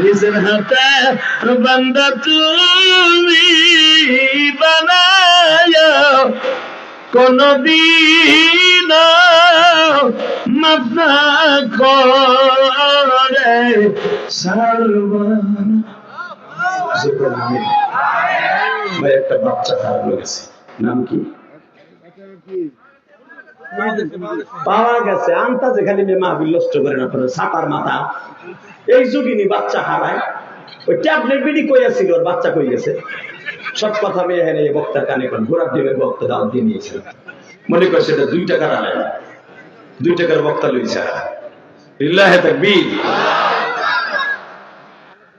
নিজের হাতে বান্দা তুমি বানায় কোনদিন মাফ না করে সারবান। একটা বাচ্চা হারানো গেছে, নাম কি? পাওয়া গেছে। আন্তাজে খালি মাহফিল নষ্ট করেন আপনারা, ছাতার মাথা। এই যুগিনী বাচ্চা হারায়। ওই ট্যাবলেট বিডি কইয়াছিল, ওর বাচ্চা কই গেছে। সব কথা মেয়ে হেনে বক্তার কানে কোন ঘোরার ডিমের বক্তা দাও দিয়ে নিয়েছিল। মনে করছে এটা 2 টাকার আলেম, 2 টাকার বক্তা লইছে। লিল্লাহি তাকবীর।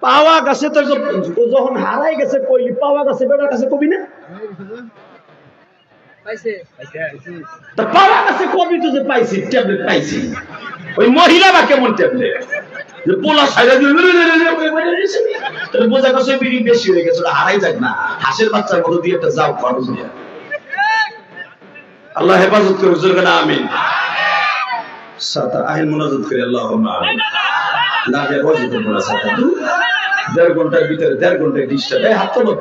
পাওয়া গেছে তো, যখন হারাই গেছে কইলি পাওয়া গেছে বেটার কাছে কবি না? তা পাওয়া গেছে কবি তো যে পাইছি, ট্যাবলেট পাইছি। ওই মহিলা বা কেমন ট্যাবলেট যে পোলা সাইডা দিয়ে বোঝা গেছে বিড়ি বেশি হয়ে গেছে, হারাই যাক না। হাঁসের বাচ্চার মতো দিয়ে একটা যাও খরচ নিয়ে। আল্লাহ হেফাজত করে হুজুর গানা আমিন। সাতা আইন মুনাজাত করে আল্লাহুম্মা আমিন। লাগে ওয়াজিব পড়া সাতা 1.5 ঘন্টার ভিতরে 1.5 ঘন্টায় ডিস্টার্ব। এই হাত তোলো,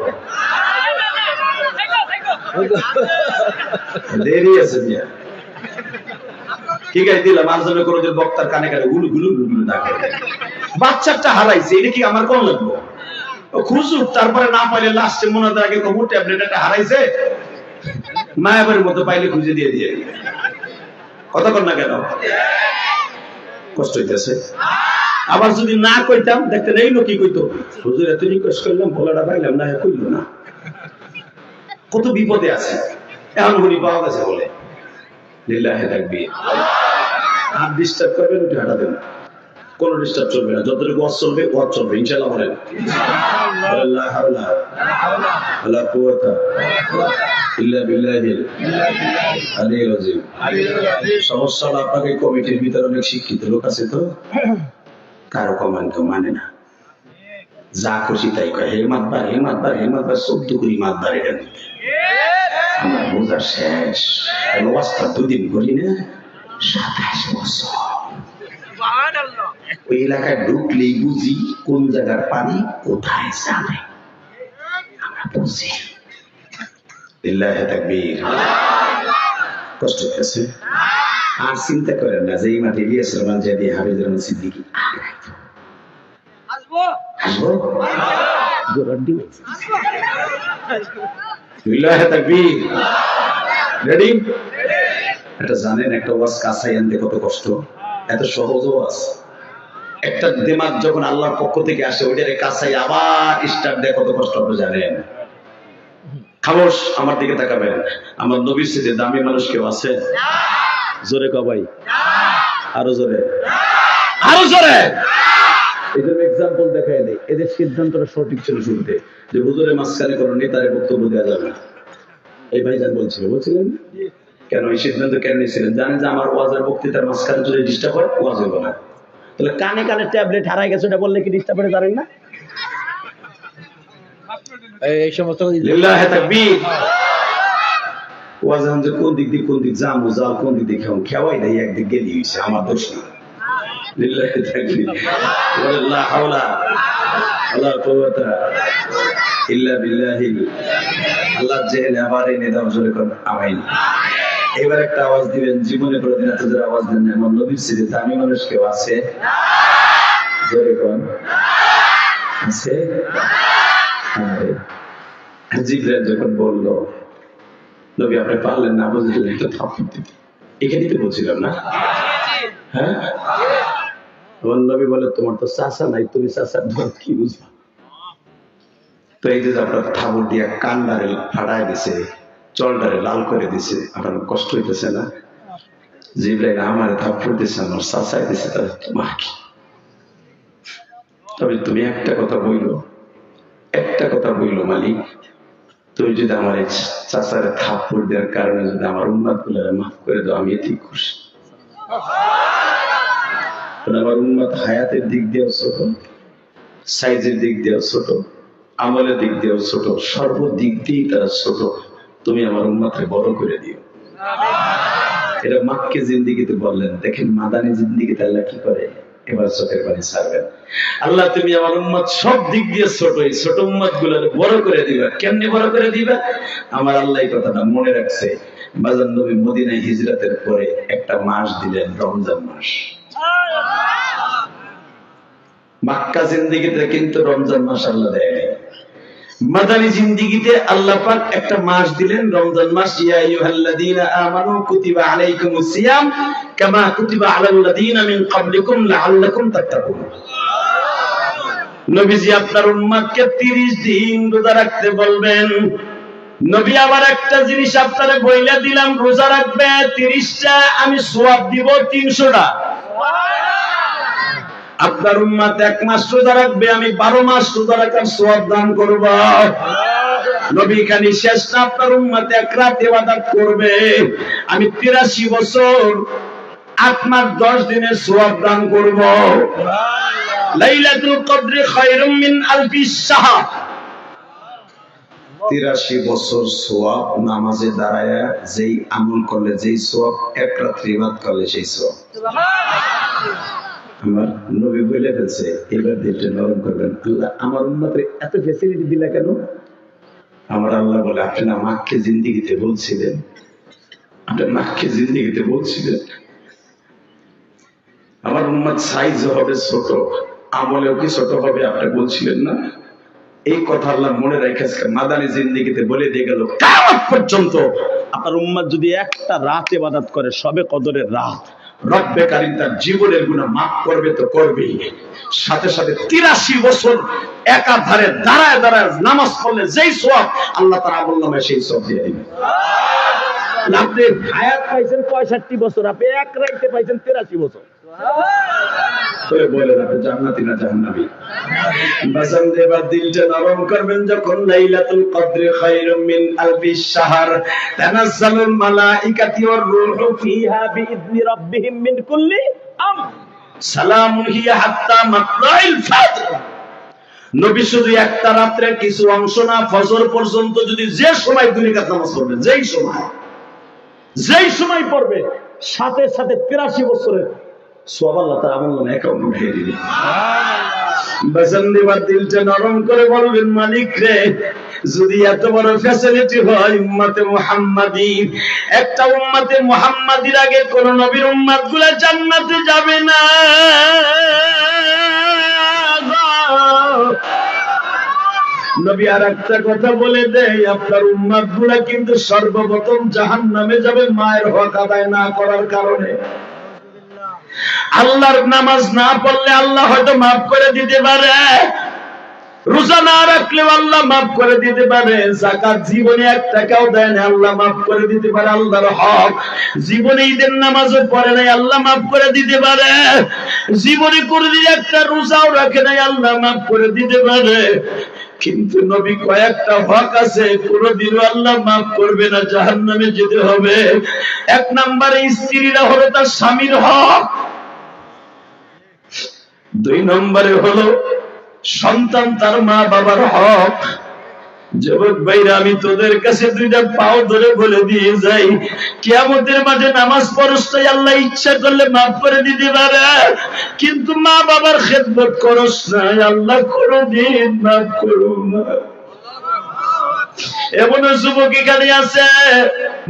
দেরি আছে মিয়া। ঠিক আছে দিলাম। আর জন্য করে বক্তার কানে কানে গুলু গুলু গুলু ডাকে। বাচ্চাটা হারাইছে, এটা কি আমার কোন লাগবে? ও খুঁজুক, তারপরে না পাইলে লাস্টে মনে হয় আগে কবু ট্যাবলেটটা হারাইছে, মায়াবের মতো পাইলে খুঁজে দিয়ে দিয়ে। কথা কর না কেন? কষ্ট হইতেছে। আবার যদি না কইতাম দেখতেন এই লোক কি কইতো, হুজুর এত রিকোয়েস্ট করলাম বলাটা পাইলাম না, কইল না। কত বিপদে আছে। এখন উনি পাওয়া গেছে বলে লিল্লাহি তাকবীর। আর ডিস্টার্ব করবেন, উঠে হাঁটা দেন, কোন ডিস্টার্ব চলবে না। যতটুকু ওয়াজ চলবে ওয়াজ চলবে ইনশাআল্লাহ। বলেন লা হাওলা ওয়ালা কুওয়াতা ইল্লা বিল্লাহিল আলিয়্যিল আযীম। সমস্যা হলো আপনাকে কমিটির ভিতরে অনেক শিক্ষিত লোক আছে, তো কারো কমান্ড মানে না, যা খুশি তাই কয়। হে মাতবার, হে মাতবার, হে মাতবার, 14 করি মাতবার। এটা আমার বোঝা শেষ। ওয়াজটা 2 দিন করি না, 27 বছর। ওই এলাকায় ঢুকলেই বুঝি কোন জায়গার পানি কোথায় যাবে, আমরা বুঝি। লিল্লাহি তাকবীর। কষ্ট হচ্ছে। আর চিন্তা করেন না যে এই মাঠে ইলিয়াস রহমান জাদি, হাফিজ রহমান সিদ্দিকী আসবো। লিল্লাহি তাকবীর। রেডি? এটা জানেন একটা ওয়াজ কাছাই আনতে কত কষ্ট? এত সহজ ওয়াজ। একটা দিমাগ যখন আল্লাহর পক্ষ থেকে আসে, ওইটারে কাছাই আবার স্টার্ট দেয় কত কষ্ট আপনি জানেন? খামোশ, আমার দিকে তাকাবেন। আমার নবীর চেয়ে দামি মানুষ কেউ আছে? জোরে কবাই, আরো জোরে, আরো জোরে। এদের এক্সাম্পল দেখাই দেয়। এদের সিদ্ধান্তটা সঠিক ছিল শুনতে, যে হুজুরের মাঝখানে কোনো নেতারে বক্তব্য দেওয়া যাবে না। এই ভাইজান বলছিলেন কেন এই সিদ্ধান্ত কেন নিয়েছিলেন? জানেন যে আমার ওয়াজের বক্তৃতার মাঝখানে যদি ডিস্টার্ব হয় ওয়াজ হবে না। তাহলে কানে কানে ট্যাবলেট হারাই গেছে, ওটা বললে কি ডিস্টার্ব করে? জানেন না? এই সমস্ত লিল্লাহি তাকবীর। ওয়াজ যে কোন দিক দিয়ে কোন দিক যাবো, যাও কোন দিক দিয়ে খেওয়াই দেয়, একদিক গেলি হয়েছে, আমার দোষ না। লিল্লাহি তাকবীর। লা হাওলা ওয়ালা কুওয়াতা ইল্লা বিল্লাহিল। আল্লাহ জেনে আবার এনে দাও, জোরে করে আমিন। এবার একটা আওয়াজ দিবেন, জীবনে কোনদিন এত জোরে আওয়াজ দেন না। আমার নবীর চেয়ে দামি মানুষ কেউ আছে? জোরে কোন আছে? জিবরাইল যখন বলল নবী আপনি পারলেন না, বুঝলেন তো থাপ্পড় দিতে, এখানেই তো বলছিলাম না? হ্যাঁ, আমার নবী বলে তোমার তো চাচা নাই, তুমি চাচার ধর কি বুঝবা? তো এই যে আপনার থাবড় দিয়া কান্ডারে ফাটায় দিছে, চলটারে লাল করে দিছে, আপনার কষ্ট হইতেছে না? জিবরাইল আমার থাপ্পড় দিছে, আমার চাচাই দিছে, তাহলে তোমার কি? তবে তুমি একটা কথা বইলো মালিক, তুমি যদি আমার এই চাচারে থাপ্পড় দেওয়ার কারণে যদি আমার উম্মাত গুলারে মাফ করে দাও, আমি এতেই খুশি। আমার উম্মাত হায়াতের দিক দিয়েও ছোট, সাইজের দিক দিয়েও ছোট, আমলের দিক দিয়েও ছোট, সর্বদিক দিয়েই তারা ছোট। তুমি আমার উম্মাতকে বড় করে দিও। এটা মাক্কে জিন্দিগিতে বললেন। দেখেন মাদানী জিন্দিগিতে আল্লাহ কি করে? এবার চোখের পানি ছাড়বেন। আল্লাহ তুমি আমার উম্মত সব দিক দিয়ে ছোট, এই ছোট উম্মত গুলো বড় করে দিবা। কেমনি বড় করে দিবা? আমার আল্লাহ এই কথাটা মনে রাখছে। বাজার নবী মদিনায় হিজরতের পরে একটা মাস দিলেন, রমজান মাস। মক্কা জিন্দেগিতে কিন্তু রমজান মাস আল্লাহ দেয় নাই। মাদানী জিন্দেগিতে আল্লাহ পাক একটা মাস দিলেন, রমজান মাস। ইয়া আইয়ুহাল্লাযীনা আমানু কুতিবা আলাইকুমুস সিয়াম কামা কুতিবা আলাল্লাযীনা মিন ক্বাবলিকুম লাআল্লাকুম তাত্তাকুন। নবীজি আপনার উম্মতকে 30 দিন রোজা রাখতে বলবেন। নবী আবার একটা জিনিস আপনারে বইলা দিলাম, রোজা রাখবে 30টা, আমি সওয়াব দিব 300টা। আপনার উম্মত 1 মাস রোজা রাখবে, আমি 12 মাস রোজা রাখার সওয়াব দান করব। নবী খানি শেষ না, আপনার উম্মত 1 রাত ইবাদত করবে, আমি 83 বছর 8 মাস 10 দিনের সওয়াব দান করব। লাইলাতুল কদর খায়রুম মিন আলফি শাহর। 83 বছর সওয়াব, নামাজে দাঁড়ায়া যেই আমল করলে যেই সওয়াব, 1 রাত ইবাদত করলে সেই সওয়াব। আমার নবী বলে ফেলছে, এবার দিলটা নরম করবেন। আল্লাহ আমার উম্মতের এত ফ্যাসিলিটি দিলা কেন? আমার আল্লাহ বলে, আপনি না মাকে জিন্দেগিতে বলছিলেন, আপনার মাকে জিন্দেগিতে বলছিলেন আমার উম্মত সাইজ হবে ছোট, আমলেও কি ছোট হবে, আপনি বলছিলেন না? এই কথা আল্লাহ মনে রেখেছে, মাদানী জিন্দেগিতে বলে দিয়ে গেল, কিয়ামত পর্যন্ত আপনার উম্মত যদি একটা রাত ইবাদত করে, সবে কদরের রাত, রব্বে কারীম তার জীবনের গুনাহ মাফ করবে তো করবেই, সাথে সাথে 83 বছর একাধারে দাঁড়ায় দাঁড়ায় নামাজ পড়লে যেই সওয়াব, আল্লাহ তাআলা আমলনামায় সেই সওয়াব দিয়ে দিবেন। আপনি হায়াত পাইছেন 65 বছর, আপনি এক রাতে পাইছেন 83 বছর। করে বলেন আপনি জান্নাতি না জাহান্নামী? বাজান এবার দিলটা নরম করবেন। যখন লাইলাতুল কদর খায়রুম মিন আলফি শাহর তানাজ্জালুল মালাইকাতু ওয়ার রূহু ফিহা বিইذনি রাব্বিহিম মিন কুল্লি আমর সালামুন হিয়া হাত্তা মাতলাইল ফাজর। নবী শুধু একটা রাতের কিছু অংশ না, ফজর পর্যন্ত যদি যে সময় দুই রাকাত নামাজ পড়বে, যেই সময় পড়বে, সাথে সাথে 83 বছরের সওয়াব আল্লাহ তাআলা আমল অ্যাকাউন্ট উঠিয়ে দিবে। বাজান এবার দিলটা নরম করে বলবেন, মালিক রে, যদি এত বড় ফ্যাসিলিটি হয় উম্মতে মুহাম্মাদি, একটা উম্মতে মুহাম্মাদির আগে কোন নবীর উম্মতগুলো জান্নাতে যাবে না। নবী আর একটা কথা বলে দেয়, আপনার উম্মতগুলো কিন্তু সর্বপ্রথম জাহান্নামে যাবে মায়ের হক আদায় না করার কারণে। আল্লাহর নামাজ না পড়লে আল্লাহ হয়তো মাফ করে দিতে পারে, রোজা না রাখলেও আল্লাহ মাফ করে দিতে পারে, যাকাত জীবনে 1 টাকাও দেয় না, আল্লাহ মাফ করে দিতে পারে, আল্লাহর হক। জীবনে ঈদের নামাজও পড়ে নাই, আল্লাহ মাফ করে দিতে পারে। জীবনে কোনদিন একটা রোজাও রাখে নাই, আল্লাহ মাফ করে দিতে পারে। কিন্তু নবী কয়েকটা হক আছে, কোনদিনও আল্লাহ মাফ করবে না, জাহান্নামে যেতে হবে। 1 নম্বরে স্ত্রীরা হলো তার স্বামীর হক, 2 নম্বরে হলো সন্তান তার মা বাবার হক। যুবক ভাইরা, আমি তোদের কাছে 2টা পাও ধরে বলে দিয়ে যাই, কিয়ামতের মাঠে নামাজ পড়ছই, আল্লাহ ইচ্ছা করলে মাফ করে দিতে পারে, কিন্তু মা বাবার খেদমত করছ না, আল্লাহ কোনদিন মাফ করবে না। এমন যুবক এখানে আছে,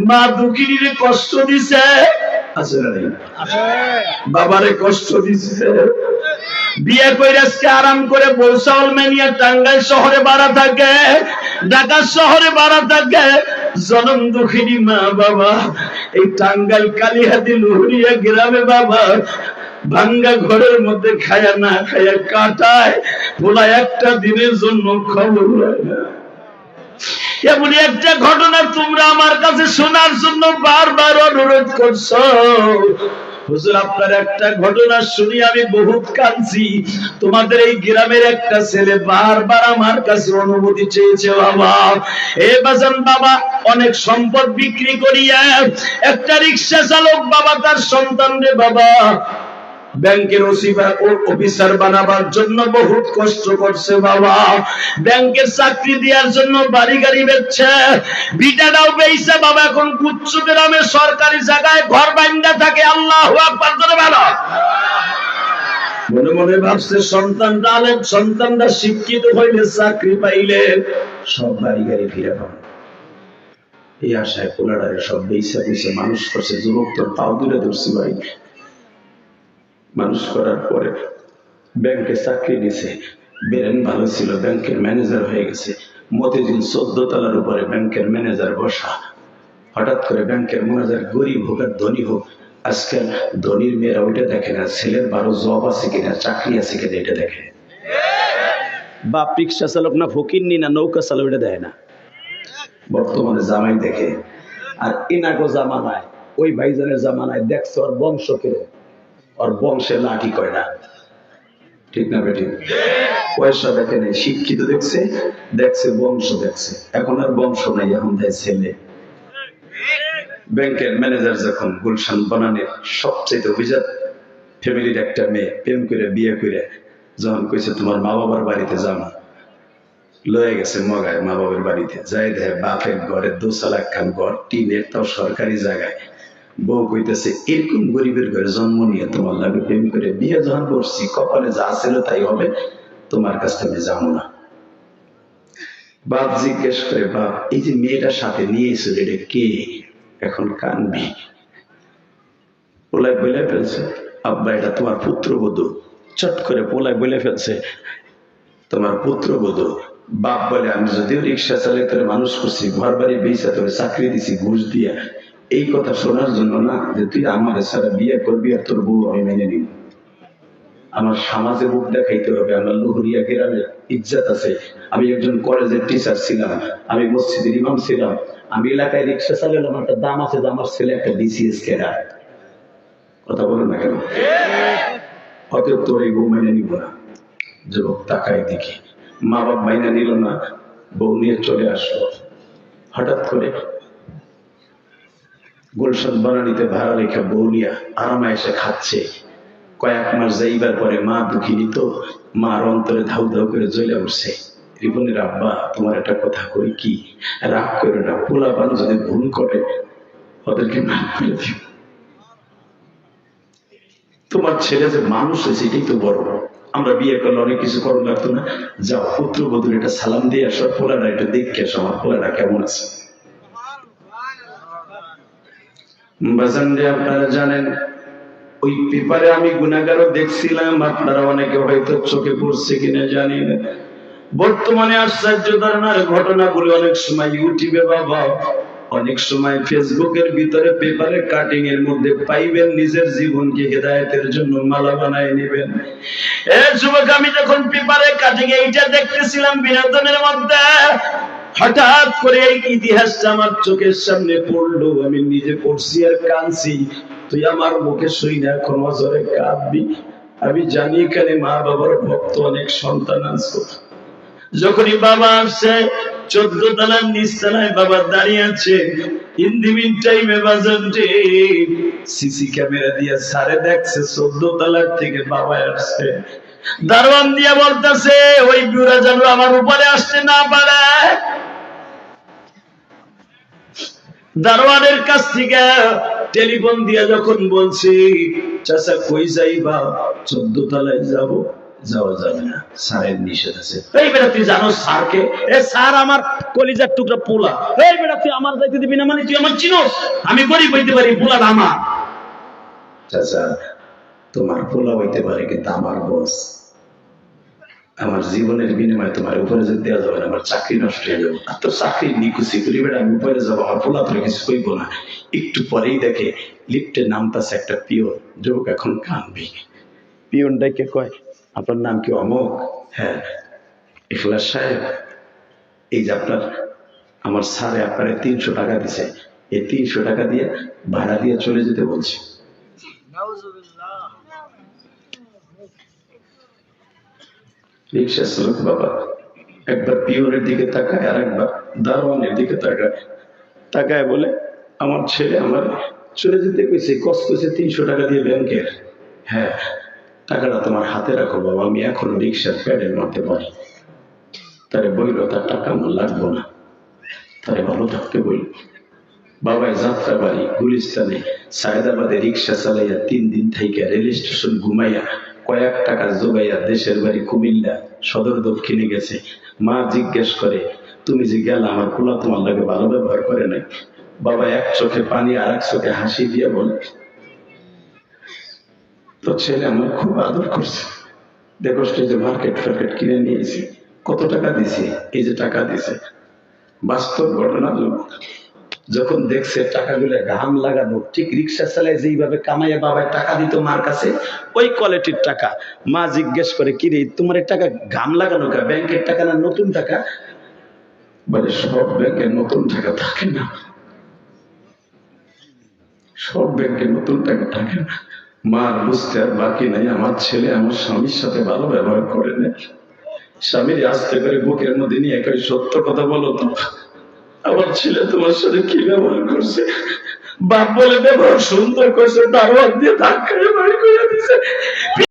মা দুঃখিনীরে কষ্ট দিছে, আছে না? বাবারে কষ্ট দিছে, বিয়ে করে আজকে আরাম করে বলসাল মেনিয়া টাঙ্গাইল শহরে ভাড়া থাকে, ঢাকা শহরে ভাড়া থাকে, জনম দুঃখিনী মা বাবা এই টাঙ্গাইল কালিহাতি লুহুরিয়া গ্রামে বাবা ভাঙ্গা ঘরের মধ্যে খায়া না খায়া কাটায়, বলা একটা দিনের জন্য খবর হয় না। এমনি একটা ঘটনা তোমরা আমার কাছে শোনার জন্য বারবার অনুরোধ করছো। হুজুর, আপনার একটা ঘটনা শুনি আমি বহুত কাঁদছি। তোমাদের এই গ্রামের একটা ছেলে বারবার আমার কাছে অনুমতি চেয়েছে, বাবা এ বাজান বাবা অনেক সম্পদ বিক্রি করিয়া একটা রিক্সা চালক বাবা তার সন্তানরে বাবা ব্যাংকের অফিসার বানাবার জন্য বহুত কষ্ট করছে বাবা, ব্যাংকের চাকরি দেওয়ার জন্য বাড়ি গাড়ি বেচছে, ভিটাটাও বেচছে বাবা, এখন গুচ্ছ গ্রামে সরকারি জায়গায় ঘর বান্ধা থাকে। আল্লাহু আকবার, জোরে বলো। মনে মনে ভাবছে সন্তানটা আলেম, সন্তানটা শিক্ষিত হইলে চাকরি পাইলে সব বাড়ি গাড়ি ফিরে পাবে, এই আশায় পোলাডারে সব বেইসা বেইসা মানুষ করছে। যুবক তোর পাও দূরে ধরছি ভাই। মানুষ করার পরে ব্যাংকে চাকরি নিছে, বেরেন ভালো ছিল, ব্যাংকের ম্যানেজার হয়ে গেছে। মতিঝিল 14 তলার উপরে ব্যাংকের ম্যানেজার বসা। হঠাৎ করে ব্যাংকের ম্যানেজার গরিব হোক আর ধনী হোক, আজকাল ধনীর মেয়েরা ওইটা দেখে না, ছেলের 12 জব আছে কিনা, চাকরি আছে কিনা এটা দেখে। বাপ রিক্সা চালক না ফকিন্নি না নৌকা চালক এটা দেয় না, বর্তমানে জামাই দেখে। আর ইনাগো জামানায়, ওই ভাইজানের জামানায় দেখছে ওর বংশ কেড়ে, ওর বংশে লাঠি কয়টা, ঠিক না বেঠিক? পয়সা দেখে নেই, শিক্ষিত দেখছে, দেখছে বংশ দেখছে। এখন আর বংশ নাই, এখন দেয় ছেলে। ব্যাংকের ম্যানেজার যখন গুলশান বনানের সবচেয়ে অভিজাত ফ্যামিলির একটা মেয়ে প্রেম করে বিয়ে করে যখন কইছে তোমার মা বাবার বাড়িতে যাবো, লয়ে গেছে মগায় মা বাবার বাড়িতে যাই দেখে বাপের ঘরে 2 চালাক খান ঘর, টিনের, তাও সরকারি জায়গায়। বউ কইতেছে এরকম গরিবের ঘরে জন্ম নিয়ে তোমার লাগে প্রেম করে বিয়ে যখন করছি, কপালে যা ছিল তাই হবে, তোমার কাছ থেকে যাবো না। বাপ জিজ্ঞেস করে, বাপ এই যে মেয়েটার সাথে নিয়ে এসে এটা কে? এখন কানবি। পোলায় বলে ফেলছে, আব্বা এটা তোমার পুত্রবধূ। চট করে পোলায় বলে ফেলছে, তোমার পুত্রবধূ। বাপ বলে, আমি যদিও রিক্সা চালিয়ে তোরে মানুষ করছি, ঘর বাড়ি বেচা তোরে চাকরি দিছি ঘুষ দিয়া, এই কথা শোনার জন্য না যে তুই আমার সারা বিয়ে করবি আর তোর বউ আমি মেনে নিব। আমার সমাজে মুখ দেখাইতে হবে, আমার লুহুরিয়া গ্রামে ইজ্জত আছে, আমি একজন কলেজের টিচার ছিলাম, আমি মসজিদের ইমাম ছিলাম, আমি এলাকায় রিক্সা চালালাম, একটা দাম আছে যে আমার ছেলে একটা বিসিএস ক্যাডার। কথা বলো না কেন? অতএব তোর এই বউ মেনে নিব না। যুবক তাকায় দেখি মা বাপ মাইনা নিল না, বউ নিয়ে চলে আসলো। হঠাৎ করে গুলশান বনানীতে ভাড়া রেখা বউ নিয়ে আরামে এসে খাচ্ছে। কয়েক মাস যাইবার পরে মা দুঃখিনী তো, মার অন্তরে ধাউ ধাউ করে জ্বলে উঠছে। রিপনের আব্বা তোমার একটা কথা কই, কি রাগ করে না, পোলাপান যদি ভুল করে ওদেরকে মাফ করে দিও। তোমার ছেলে যে মানুষ হয়েছে এটাই তো বড়। আমরা বিয়ে করলে অনেক কিছু করার লাগতো না, যাও পুত্রবধূর এটা সালাম দিয়ে আসো, পোলাটা এটা দেখে আসো আমার পোলাটা কেমন আছে। আপনারা জানেন ওই পেপারে আমি গুনাহগারও দেখছিলাম, আপনারা অনেকে হয়তো চোখে পড়ছে কিনা জানি না। বর্তমানে আশ্চর্য ধরনের ঘটনাগুলো অনেক সময় ইউটিউবে বাবা, অনেক সময় ফেসবুকের ভিতরে পেপারে কাটিং এর মধ্যে পাইবেন, নিজের জীবনকে হেদায়েতের জন্য মালা বানায় নেবেন। যুবক, আমি যখন পেপারে কাটিং এইটা দেখতেছিলাম বিনোদনের মধ্যে, হঠাৎ করে এই ইতিহাসটা আমার চোখের সামনে পড়লো। আমি নিজে পড়ছি আর কাঁদছি। তুই আমার মুখে শুই না, এখন অজরে কাঁদবি। আমি জানি এখানে মা বাবার ভক্ত অনেক সন্তান আছে। যখনই বাবা আসছে 14 তলার নিচতলায় বাবা দাঁড়িয়ে আছে, ইন দি মিন টাইমে বাজানটি সিসি ক্যামেরা দিয়ে সারে দেখছে 14 তলার থেকে বাবা আসছে। দারোয়ান দিয়ে বলতেছে ওই বুড়া যেন আমার উপরে আসতে না পারে। দারোয়ানের কাছ থেকে টেলিফোন দিয়ে যখন বলছি চাচা কই যাইবা, 14 তলায় যাব, যাওয়া যাবে না, স্যারের নিষেধ আছে। এই বেটা তুই জানো স্যারকে? এ স্যার আমার কলিজার টুকরা পোলা। এই বেটা তুই আমার যাইতে দিবি না মানে তুই আমার চিনোস? আমি গরিব হইতে পারি, পোলাটা আমার। চাচা তোমার পোলা হইতে পারে কিন্তু আমার বস, আমার জীবনের বিনিময়ে তোমার উপরে যদি দেওয়া যাবে না, আমার চাকরি নষ্ট হয়ে যাবে। আর তোর চাকরি নিকুচি করি বেটা, আমি উপরে যাবো, আমার পোলা তোর কিছু কইব না। একটু পরেই দেখে লিফটে নামতাছে একটা পিওন। যুবক এখন কানবি। পিওনটাকে কয় আপনার নাম কি? অমুক। হ্যাঁ। ইখলাস সাহেব, এই যে আপনার আমার স্যারে আপনার 300 টাকা দিছে, এই 300 টাকা দিয়ে ভাড়া দিয়ে চলে যেতে বলছি। রিক্সা চালক বাবা একবার পিওনের দিকে তাকায় আর একবার দারোয়ানের দিকে তাকায়, তাকায় বলে আমার ছেলে আমার চলে যেতে কইছে, কষ্ট কইছে 300 টাকা দিয়ে ব্যাংকের। হ্যাঁ, টাকাটা তোমার হাতে রাখো বাবা, আমি এখন রিক্সার প্যাডেল মারতে পারি। তারে বলল তার টাকা আমার লাগবো না, তারে ভালো থাকতে বলল। বাবাই যাত্রা বাড়ি গুলিস্তানে সায়দাবাদে রিক্সা চালাইয়া 3 দিন থেকে রেল স্টেশন ঘুমাইয়া কয়েক টাকা জোগাইয়া দেশের বাড়ি কুমিল্লা সদর দক্ষিণে গেছে। মা জিজ্ঞেস করে, তুমি যে গেলা আমার পোলা তোমার লাগে ভালো ব্যবহার করে নাই? বাবা এক চোখে পানি আর এক চোখে হাসি দিয়ে বলে, তো ছেলে আমার খুব আদর করছে, দেখো যে মার্কেট ফার্কেট কিনে নিয়েছি, কত টাকা দিছি, এই যে টাকা দিছে। বাস্তব ঘটনা। যখন দেখছে টাকাগুলো ঘাম লাগানো, ঠিক রিক্সা চালায় যেইভাবে কামাইয়া বাবার টাকা দিত মার কাছে, ওই কোয়ালিটির টাকা। মা জিজ্ঞেস করে, কি রে তোমার টাকা ঘাম লাগানো কা? ব্যাংকের টাকা না নতুন টাকা? বলে, সব ব্যাংকে নতুন টাকা থাকে না, সব ব্যাংকে নতুন টাকা থাকে না। মার বুঝতে আর বাকি নাই, আমার ছেলে আমার স্বামীর সাথে ভালো ব্যবহার করে না। স্বামীর আসতে করে বুকের মধ্যে নিয়ে একাই, সত্য কথা বলো তো, আমার ছেলে তোমার সাথে কি ব্যবহার করছে? বাপ বলে ব্যবহার সুন্দর করছে, দারোয়ান দিয়ে ধাক্কা বাড়ি করে দিছে।